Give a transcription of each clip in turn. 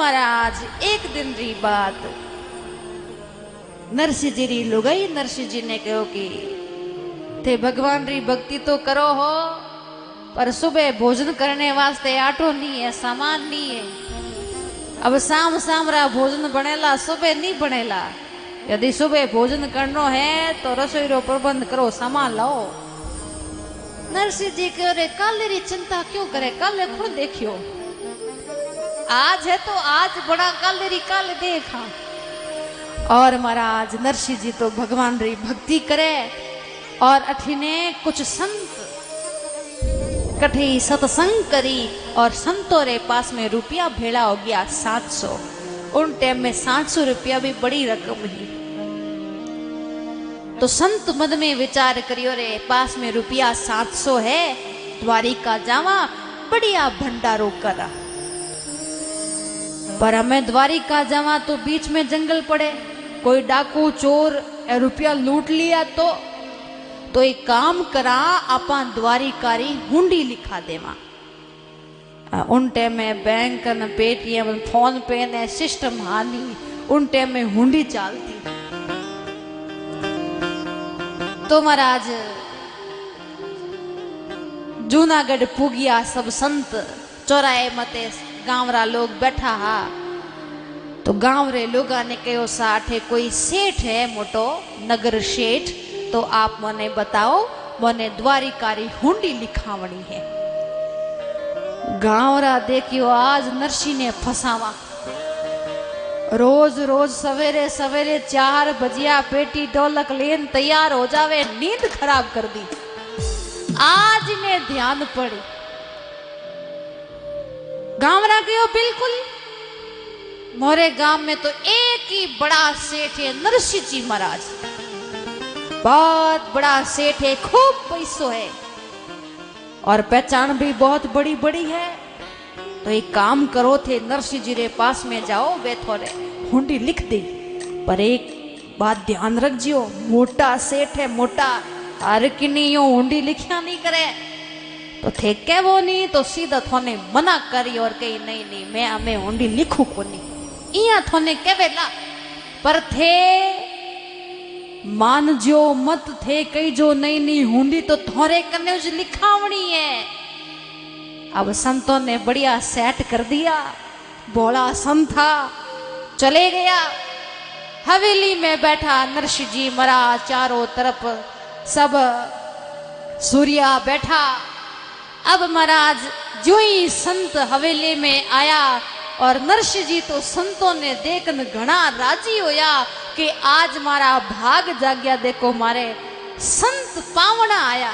महाराज एक दिन री बात नरसिंह जी री लुगाई नरसिंह जी ने कहो कि थे भगवान री भक्ति तो करो हो पर सुबह भोजन करने वास्ते आटो नहीं है, सामान नहीं है। अब शाम शाम रा भोजन बनेला, सुबह नहीं बनेला। यदि सुबह भोजन करनो है तो रसोई रो प्रबंध करो, सामान लाओ। नरसिंह जी कह रहे काले री चिंता क्यों करे, काले खुद देखियो, आज है तो आज बड़ा काले री काले देखा। और महाराज नरसिंह जी तो भगवान री भक्ति करे और अठीने कुछ संत कठी सत्संग करी और संतों रे पास में रुपया भेड़ा हो गया 700। उन टाइम में 700 रुपया भी बड़ी रकम ही। तो संत मन में विचार करियो रे पास में रुपया 700 है, द्वारिका जावा बढ़िया भंडारो करा। पर हमें द्वारिका जावा तो बीच में जंगल पड़े, कोई डाकू चोर रुपया लूट लिया तो एक काम करा आपा द्वारिकारी हुंडी लिखा देवा। उन टाइम में बैंक न पेटीएम फोन पे ने सिस्टम हानि, उन टाइम में हुंडी चालती। तो महाराज जूनागढ़ पुगिया सब संत, चौराहे मते गांव रा लोग बैठा हा। तो गांव रे लोगा ने कहो साठ है कोई सेठ है मोटो नगर सेठ, तो आप मने बताओ, मने द्वारिकारी हुंडी लिखावणी है। गांव रा देखियो आज नरसिंह ने फसावा। रोज रोज सवेरे सवेरे 4 बजिया पेटी ढोलक लेन तैयार हो जावे, नींद खराब कर दी। आज ने ध्यान पड़ी, गांव रा गयो बिल्कुल मोरे गांव में तो एक ही बड़ा सेठ है नरसिंह जी महाराज, बहुत बड़ा सेठ है, खूब पैसो है और पहचान भी बहुत बड़ी बड़ी है। तो एक काम करो थे नरसिंह जी रे पास में जाओ, वे थोड़े हुंडी लिख दे। पर एक बात ध्यान रख जियो, मोटा सेठ है मोटा, हर किनी यो हुंडी लिखिया नहीं करे। तो थे के वो नहीं तो सीधा थोने मना करी और कही नहीं नहीं मैं हमें हुंडी लिखू को नहीं, इया थोने केवेला। पर थे मान जो मत थे कही जो नहीं नहीं हुंडी तो थोड़े कने उस लिखावणी है। अब संतों ने बढ़िया सेट कर दिया, भोला संत था, चले गया। हवेली में बैठा नरसिंह जी महाराज, चारों तरफ सब सूर्या बैठा। अब महाराज जो ही संत हवेली में आया और नरसिंह जी तो संतों ने देखन घना राजी होया कि आज मारा भाग जाग्या, देखो मारे संत पावना आया।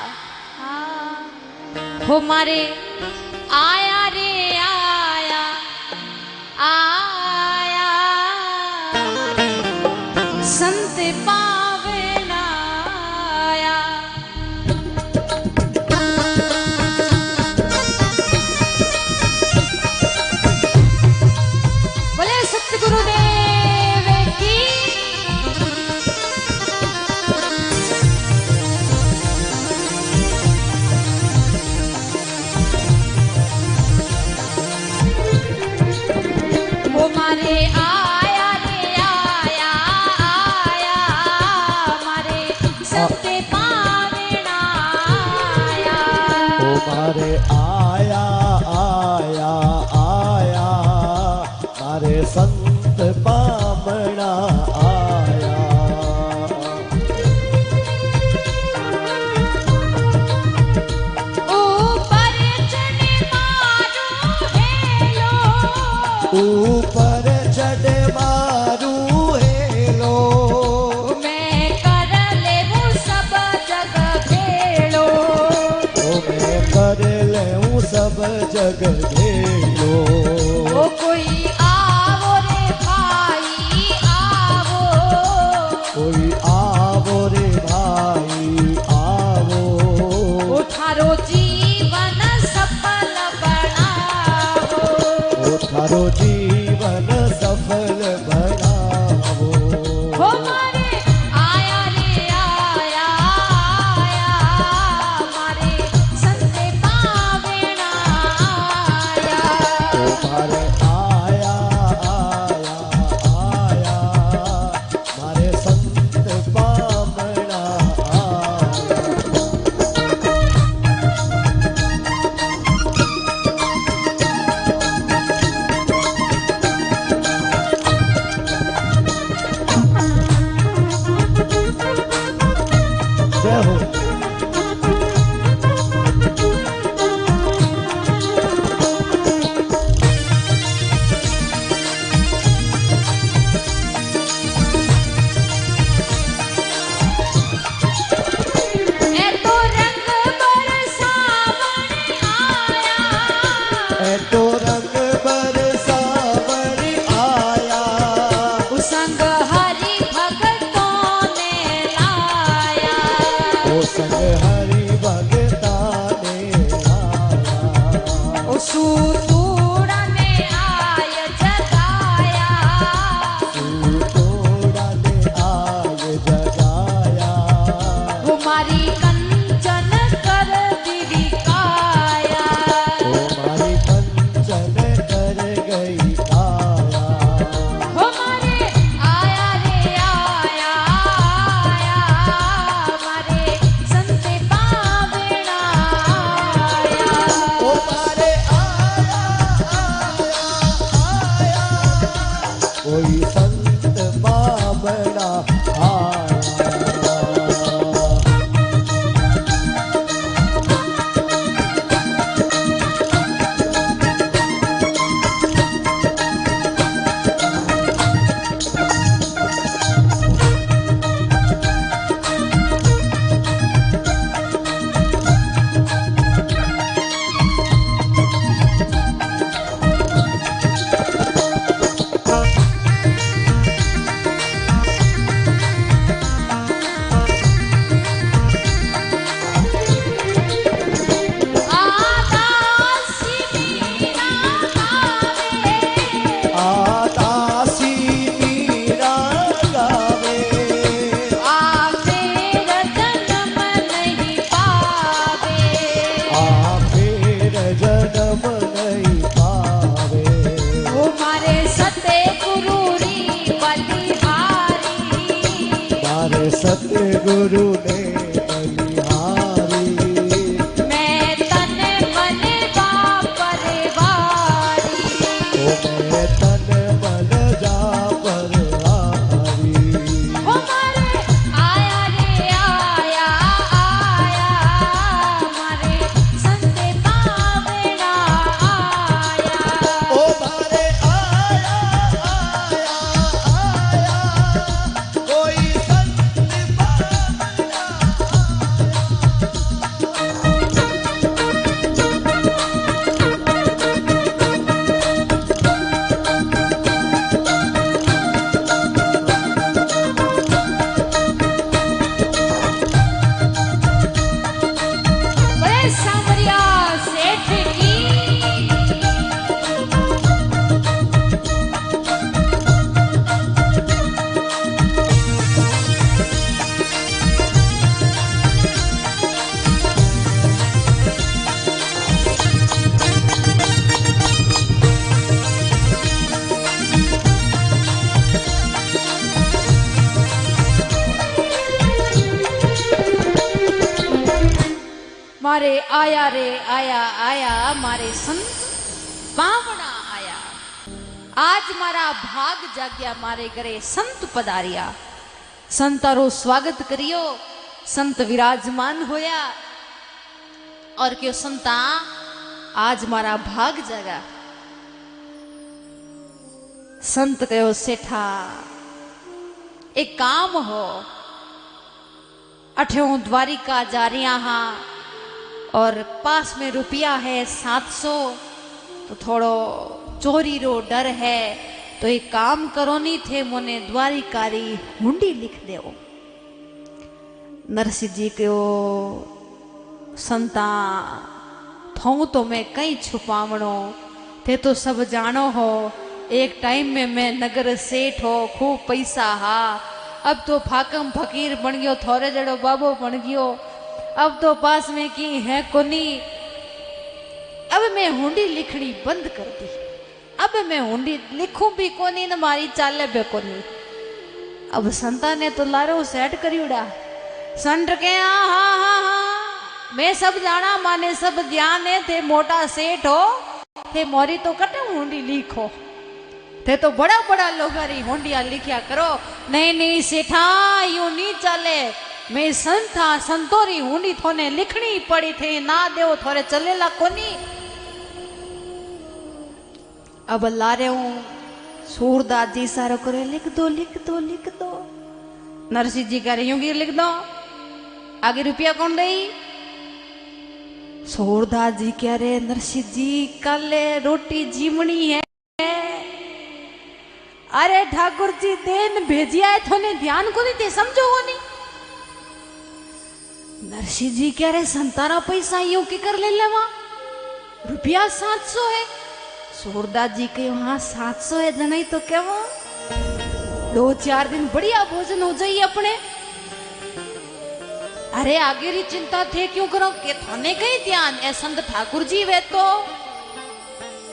हो मारे आया रे आया आया संत पावना आया। बोले सतगुरुदेव की। वो मारे आया रे आया आया मारे संत पावना आया। वो मारे आया आया आया मारे संत पावना आया। ऊपर चढ़े मारू हेलो, ऊपर चढ़ मारू हेलो, मैं कर लेऊं सब जग भेलो। मैं कर लेऊं सब जग घेलो। ओ कोई आवो रे भाई आवो, कोई आवो रे भाई आवो, ओ थारो जीवन सफल बनावो। ओ थारो जीवन सफल बनावो। हो मारे आया रे आया आया मारे संत पावना आया। ओ मारे आया जन्म नहीं पावे। ओ मारे सते गुरु री बलिहारी, मारे सतगुरु ने बलिहारी। मैं तन मन बा परवारी, ओ मैं तन मन जा परवारी। ओ मारे आया रे आया आया, मारे संते पावड़ा आया। ओ मारे आया आया आया, कोई संत बाबड़ा बड़े सांवरिया सेठ की मारे आया रे आया आया, मारे संत पावड़ा आया। आज मारा भाग जाग्या, मारे घरे संत पधारिया। संतारो स्वागत करियो, संत विराजमान होया और क्यों संता आज मारा भाग जागा। संत कहो सेठा एक काम हो, अठ्यों द्वारिका जा रिया हा और पास में रुपया है 700, तो थोड़ो चोरी रो डर है, तो एक काम करो नहीं थे मोने द्वारिकारी हुंडी लिख देओ। नरसिंह जी कहो संता थों तो मैं कहीं छुपावणो, थे तो सब जानो हो। एक टाइम में मैं नगर सेठ हो, खूब पैसा हा, अब तो फाकम फकीर बन गयो, थोड़े जड़ो बाबो बन गयो, अब तो पास में की है कोनी। अब मैं हुंडी लिखनी बंद कर दी, अब मैं हुंडी लिखूं भी कोनी न मारी चाले भी कोनी। अब संता ने तो लारो सेट करी उड़ा। संत के हाँ मैं सब जाना, माने सब ध्यान है, थे मोटा सेठ हो, थे मोरी तो कटे हुंडी लिखो, थे तो बड़ा बड़ा लोगारी हुंडिया लिखया करो। नहीं नहीं सेठा यूं नहीं चले, मैं संत था, संतोरी हुंडी थोने लिखनी पड़ी थे, ना देव थोड़े चलेला कोनी। अब लारे हूं सूरदास जी सारो करे लिख दो लिख दो लिख दो। नरसिंह जी कह रही हूँ लिख दो, आगे रुपया कौन दई? सूरदास जी कह रहे नरसिंह जी कल रोटी जीवनी है। अरे ठाकुर जी देन भेजिया है, थोने ध्यान को नहीं थे, समझो हो नहीं। नरसिंह जी कह रहे संतारा पैसा यूं की कर ले लेवा, रुपया 700 है। सूरदास जी के वहां 700 है जनाई तो क्या वो 2-4 दिन बढ़िया भोजन हो जाइए अपने। अरे आगे री चिंता थे क्यों करो के थाने कहीं ध्यान ए संत ठाकुर जी वे तो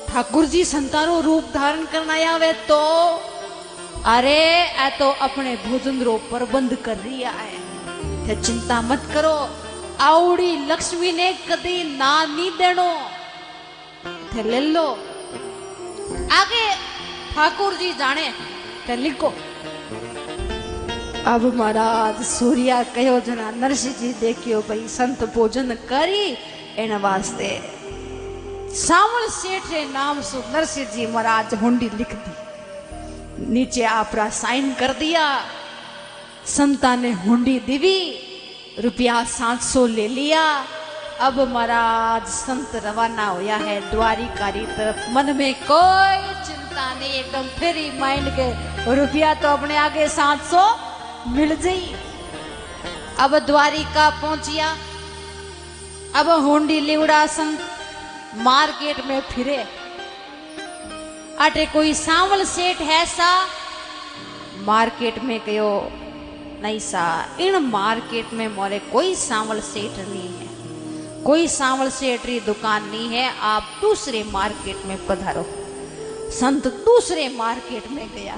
ठाकुर जी संतारो रूप धारण करना या वे तो अरे ए तो अपने भोजन रो प्रबंध कर रही है, थे चिंता मत करो। आवड़ी लक्ष्मी ने कदी ना नहीं देनो, थे ले लो। आगे ठाकुर जी जाने थे लिखो। अब महाराज सूर्या कहो जना नरसिंह जी देखियो भाई संत भोजन करी एना वास्ते सावल सेठ रे नाम सु नरसिंह जी महाराज हुंडी लिख दी, नीचे आपरा साइन कर दिया। संता ने हुंडी दीवी, रुपया 700 ले लिया। अब महाराज संत रवाना होया है द्वारिकारी तरफ, मन में कोई चिंता नहीं, एकदम फ्री माइंड के। रुपया तो अपने आगे 700 मिल जाई। अब द्वारिका पहुंचिया, अब हुंडी लिवड़ा संत मार्केट में फिरे। अटे कोई सांवल सेठ है सा, मार्केट में कहो नहीं सा, इन मार्केट में मोरे कोई सांवल सेठ नहीं है। कोई सांवल सेठ री दुकान नहीं है, आप दूसरे मार्केट में पधारो। संत दूसरे मार्केट में गया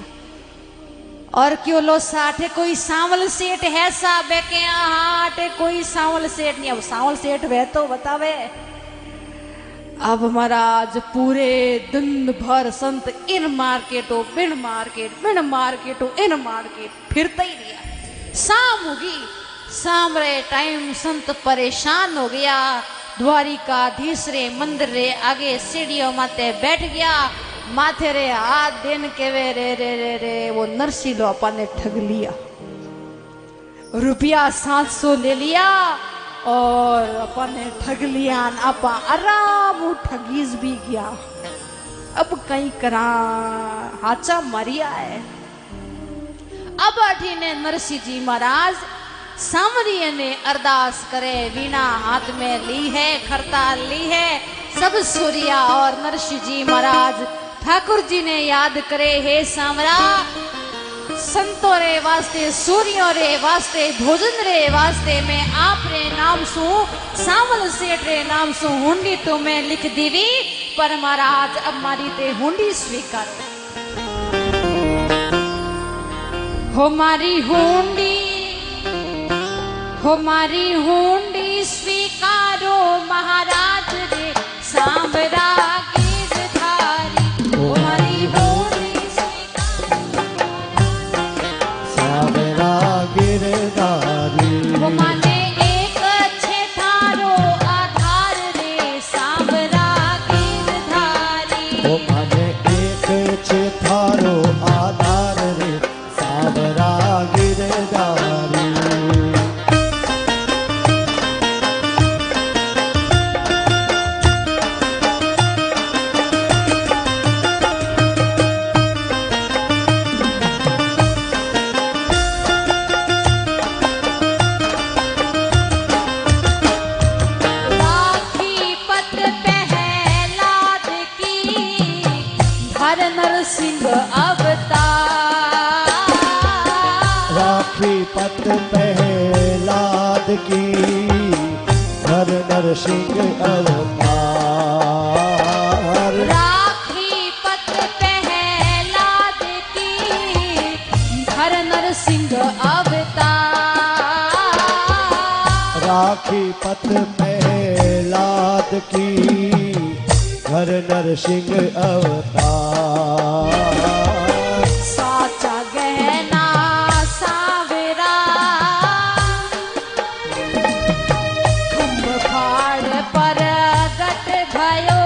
और क्यों लो साठे कोई सांवल सेठ है साहब के हाटे कोई सांवल सेठ नहीं। अब सांवल सेठ वह तो बतावे। अब महाराज पूरे दिन भर संत इन मार्केटों बिन मार्केट बिन मार्केटों इन मार्केट फिरता ही रहा। शाम होगी, शाम रे टाइम संत परेशान हो गया। द्वारिकाधीश रे मंदिर रे आगे सीढ़ियों माथे बैठ गया। माथे रे हाथ देन के वे रे रे रे रे वो नरसिंह अपन ने ठग लिया। रुपया 700 ले लिया और अपन ने ठग लिया। आपा आराम ठगीज भी गया। अब कहीं करा हाचा मरिया है। अब अठी ने नरसिंह जी महाराज सांवरिय ने अरदास करे, वीणा हाथ में ली है, खरताल ली है, सब सूर्या और नरसिंह जी महाराज ठाकुर जी ने याद करे, हे सांवरा संतों रे वास्ते सूर्यों रे वास्ते भोजन रे वास्ते मैं आप रे नाम सु सांवल सेठ रे नाम सु हुंडी तुम्हें लिख दीवी, पर महाराज अब मारी ते हुंडी स्वीकारो। हो मारी हुंडी, हो मारी हुंडी स्वीकारो महाराज रे सांवरा गिरधारी। हो मारी हुंडी सांवरा गिरधारी। हो माने एक छे थारो आधार रे सांवरा गिरधारी। हो माने एक छे थारो आधार रे सांवरा गिरधारी। नरसिंह अवतार, राखी पत पहलाद की हर नरसिंह अवतार। राखी पत पहलाद की हर नरसिंह अवतार। राखी पत पहलाद की हर नरसिंह अवतार। साचा गहना सावेरा खंभ फाड़ पर गट भयो।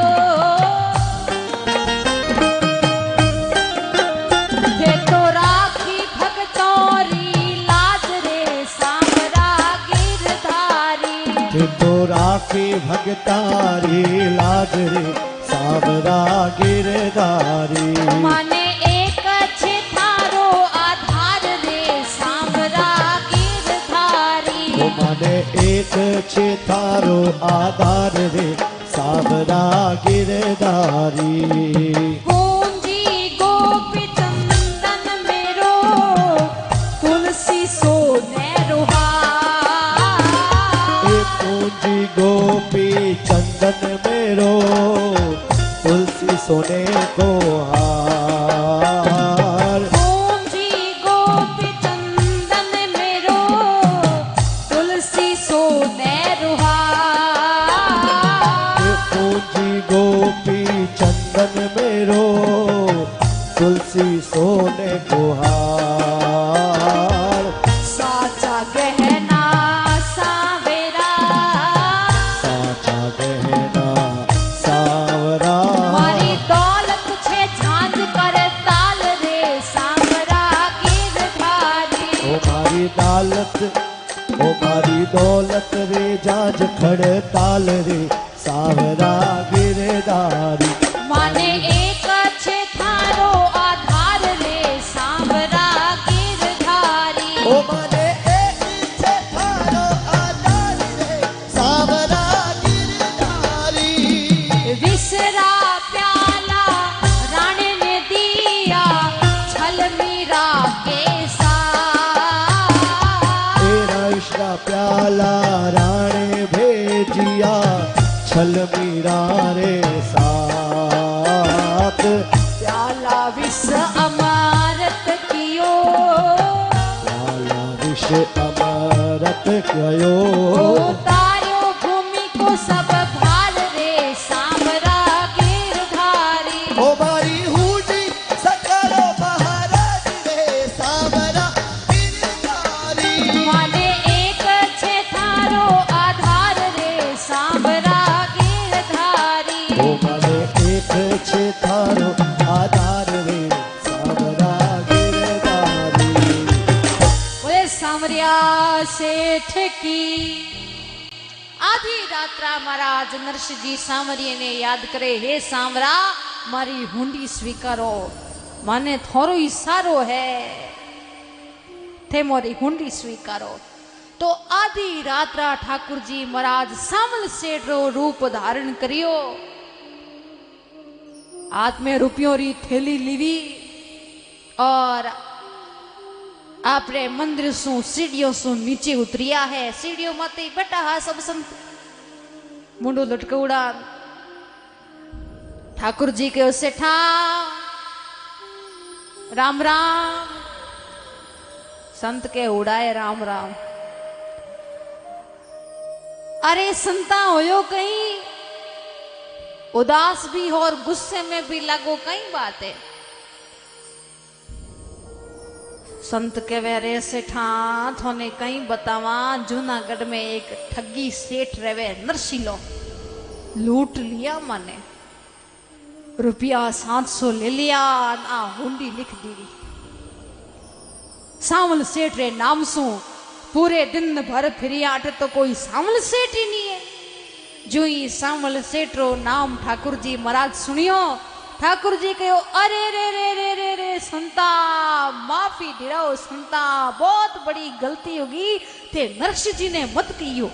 ये तो राखी भगतौरी लाज रे सांवरा गिरधारी। ये तो राखी भगतारी लाज रे सांवरा गिरधारी। माने एक छे थारो आधार रे सांवरा गिरधारी। ओ माने एक छे थारो आधार रे सांवरा गिरधारी। पूंजी गोपी चंदन मेरो तुलसी सोनेरो हार। पूंजी गोपी चंदन मेरो तुलसी सोने को हार। पूंजी गोपी चंदन मेरो तुलसी सोनेरो हार। पूंजी गोपी चंदन मेरो तुलसी सोने को हार। साचा गहना सावेरा, साचा गहना सांवरा। मारी दौलत छे झांझ कर ताल रे सांवरा गिरधारी। ओ मारी दौलत रे जाज खड़ ताल रे सांवरा गिरधारी। माने एक छे थारो आधार रे सांवरा गिरधारी। ओ माने एक छे थारो आधार रे सांवरा गिरधारी। विसरा प्याला राणे ने दिया छल मीरा के साथ। तेरा इश्क प्याला राणे भेजिया छल मीरा रे साथ प्याला विष अमृत कियो प्याला विष अमृत कयो तारो भूमि को सब भाल रे सांवरा गिरधारी ओ मारी हुडी सकरो महाराज रे सांवरा गिरधारी माने एक छे थारो आधार रे सांवरा गिरधारी ओ माने एक छे थारो आधार रे सांवरा गिरधारी बोले सांवरिया सेठ की आधी रात्रा महाराज नरसिंह जी सांवरिया ने याद करे हे सांवरा मारी हुंडी स्वीकारो माने थोरो इशारो है थे मोरी हुंडी स्वीकारो तो आधी रात्रा ठाकुर जी महाराज सामल सेठ रो रूप धारण करियो हाथ में रुपयों री थैली लीवी और आपरे मंदिर सु सीढ़ियों सु नीचे उतरिया है सीढ़ियों माते बैठा हा सब संत मुंडो लटकौड़ा ठाकुर जी के सेठा राम राम संत के उड़ाए राम राम अरे संता होयो कहीं उदास भी हो और गुस्से में भी लगो कई बात है संत के वेरे सेठा थोने कई बतावा जूनागढ़ में एक ठगी सेठ रहे नरसिलो लूट लिया माने रुपया 700 ले लिया ना हुंडी लिख दी सावल सेठ रे नाम सु पूरे दिन भर फिरिया अट तो कोई सावल सेठ ही नहीं है जो ही सावल सेठ रो नाम ठाकुर जी महाराज सुनियो ठाकुर जी कहो अरे रे रे रे रे रे संता माफी दिलाओ संता बहुत बड़ी गलती होगी थे नरसिंह जी ने मत कियो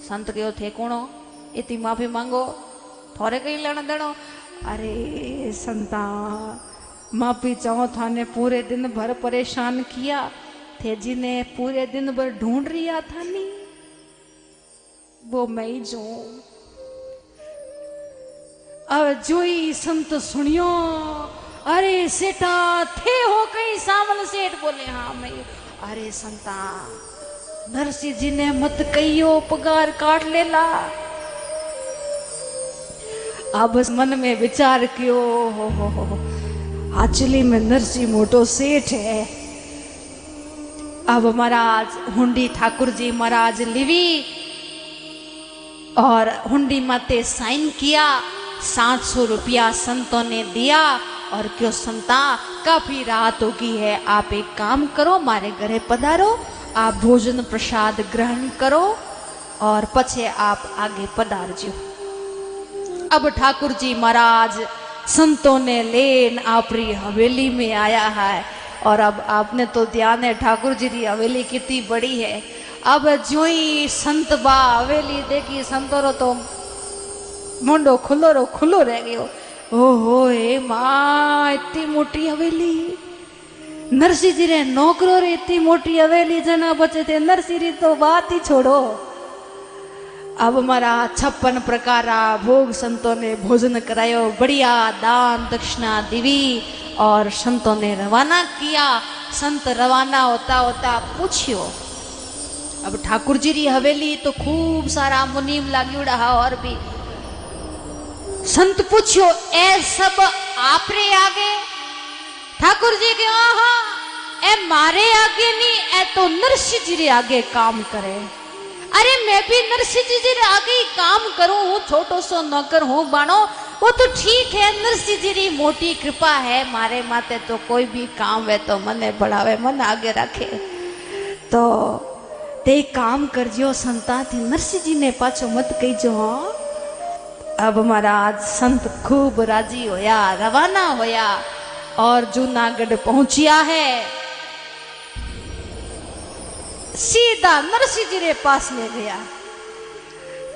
संत कहो थे कौनो इतनी माफी मांगो थोड़े कहीं लेना देनो अरे संता माफी चाहो थाने पूरे दिन भर परेशान किया थे जी ने पूरे दिन भर ढूंढ रिया था नहीं वो मैं ही जो अब जोई संत सुनियो अरे सेठा थे हो कहीं सावल सेठ बोले हाँ मैं अरे संता नरसिंह जी ने मत कहियो पगार काट लेला अब मन में विचार कियो हो एक्चुअली में नरसिंह मोटो सेठ है अब महाराज हुंडी ठाकुर जी महाराज लिवी और हुंडी माते साइन किया 700 रुपया संतों ने दिया और क्यों संता काफी रात हो गई है आप एक काम करो हमारे घरे पधारो आप भोजन प्रसाद ग्रहण करो और पछे आप आगे पधारजो अब ठाकुर जी महाराज संतों ने लेन आपरी हवेली में आया है और अब आपने तो ध्यान है ठाकुर जी की हवेली कितनी बड़ी है अब जो ही संत बा हवेली देखी संतों रो तो मुंडो खुलो रह गयो ओहो हे मां इतनी मोटी हवेली नरसिंह जी रे नौकरो रे इतनी मोटी हवेली जना बचे थे नरसिंह जी तो बात ही छोड़ो अब हमारा 56 प्रकार भोग संतों ने भोजन करायो बढ़िया दान दक्षिणा दिवी और संतों ने रवाना किया संत रवाना होता होता पूछियो अब ठाकुर जी की हवेली तो खूब सारा मुनीम लागियोड़ा और भी संत पूछियो ए सब आपरे आगे ठाकुर जी के आहा ए मारे आगे नहीं ए तो नरसिंह जी रे आगे काम करे अरे मैं भी नरसिंह जी रे आगे ही काम करूं हूं छोटो सो नौकर हूं बाणो वो तो ठीक है नरसिंह जी री मोटी कृपा है मारे माते तो कोई भी काम है तो मने बढ़ावे मन आगे रखे तो ते काम करजो संता थी नरसिंह जी ने पाछो मत कहीजो हाँ अब महाराज संत खूब राजी होया रवाना होया और जूनागढ़ पहुंचिया है सीधा नरसिंह जी रे पास ले गया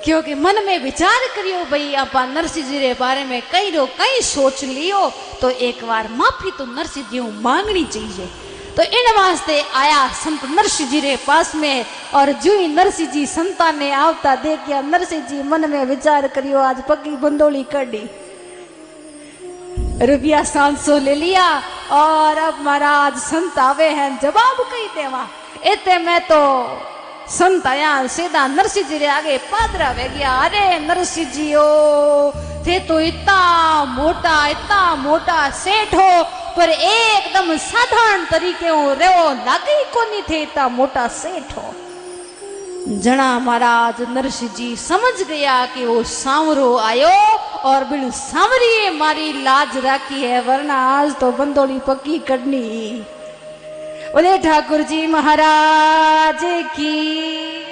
क्योंकि मन में विचार करियो भाई आप नरसिंह जी रे बारे में कई सोच लियो तो एक बार माफी तो नरसिंह जी मांगनी चाहिए तो इन वास्ते आया संत नरसिंह जी रे पास में। और जो ही नरसिंह जी संता ने आवता देखिया, नरसिंह जी मन में विचार करियो आज पक्की बंदोली कड़ी, रुपया 700 ले लिया और अब महाराज संत आवे हैं जवाब कही देवा। इतने में तो संत आया सीधा नरसिंह जी रे आगे पादरा वे गया। अरे नरसिंह जी ओ थे तो इतना मोटा सेठ हो, पर एकदम साधारण तरीके हो रेवो लागे ही कोनी थे इतना मोटा सेठ हो। जना महाराज नरसिंह जी समझ गया कि वो सांवरो आयो और बिन सांवरी मारी लाज राखी है, वरना आज तो बंदोली पक्की करनी। बोले ठाकुर जी महाराज की।